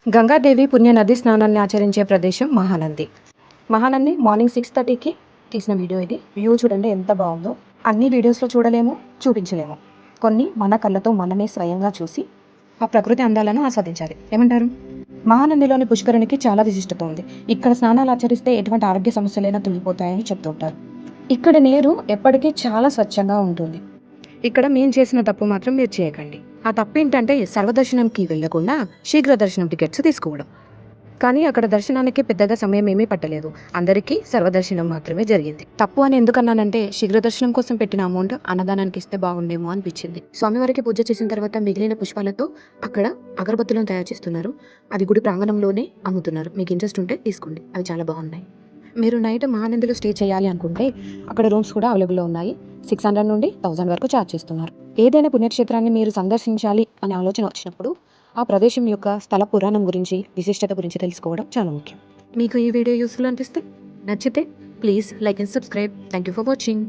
గంగాదేవి పుణ్యనది స్నానాన్ని ఆచరించే ప్రదేశం మహానంది. మహానంది మార్నింగ్ 6:30కి తీసిన వీడియో ఇది. వ్యూ చూడండి ఎంత బాగుందో. అన్ని వీడియోస్లో చూడలేము, చూపించలేము. కొన్ని మన కళ్ళతో మనమే స్వయంగా చూసి ఆ ప్రకృతి అందాలను ఆస్వాదించాలి. ఏమంటారు? మహానందిలోని పుష్కరునికి చాలా విశిష్టత ఉంది. ఇక్కడ స్నానాలు ఆచరిస్తే ఎటువంటి ఆరోగ్య సమస్యలైనా తొలగిపోతాయని చెప్తుంటారు. ఇక్కడ నీరు ఎప్పటికీ చాలా స్వచ్ఛంగా ఉంటుంది. ఇక్కడ మేము చేసిన తప్పు మాత్రం మీరు చేయకండి. ఆ తప్పు ఏంటంటే సర్వదర్శనంకి వెళ్ళకుండా శీఘ్ర దర్శనం టికెట్స్ తీసుకోవడం. కానీ అక్కడ దర్శనానికి పెద్దగా సమయం ఏమీ పట్టలేదు. అందరికీ సర్వదర్శనం మాత్రమే జరిగింది. తప్పు అని ఎందుకన్నానంటే శీఘ్ర దర్శనం కోసం పెట్టిన అమౌంట్ అన్నదానానికి ఇస్తే బాగుండేమో అనిపించింది. స్వామివారికి పూజ చేసిన తర్వాత మిగిలిన పుష్పాలతో అక్కడ అగరబత్తులను తయారు చేస్తున్నారు. అది గుడి ప్రాంగణంలోనే అమ్ముతున్నారు. మీకు ఇంట్రెస్ట్ ఉంటే తీసుకోండి, అవి చాలా బాగున్నాయి. మీరు నైట్ మహానందిలో స్టే చేయాలి అనుకుంటే అక్కడ రూమ్స్ కూడా అవైలబుల్లో ఉన్నాయి. 600 నుండి 1000 వరకు ఛార్జ్ చేస్తున్నారు. ఏదైనా పుణ్యక్షేత్రాన్ని మీరు సందర్శించాలి అనే ఆలోచన వచ్చినప్పుడు ఆ ప్రదేశం యొక్క స్థల పురాణం గురించి, విశిష్టత గురించి తెలుసుకోవడం చాలా ముఖ్యం. మీకు ఈ వీడియో యూస్ఫుల్ అనిపిస్తే, నచ్చితే please like and subscribe. Thank you for watching.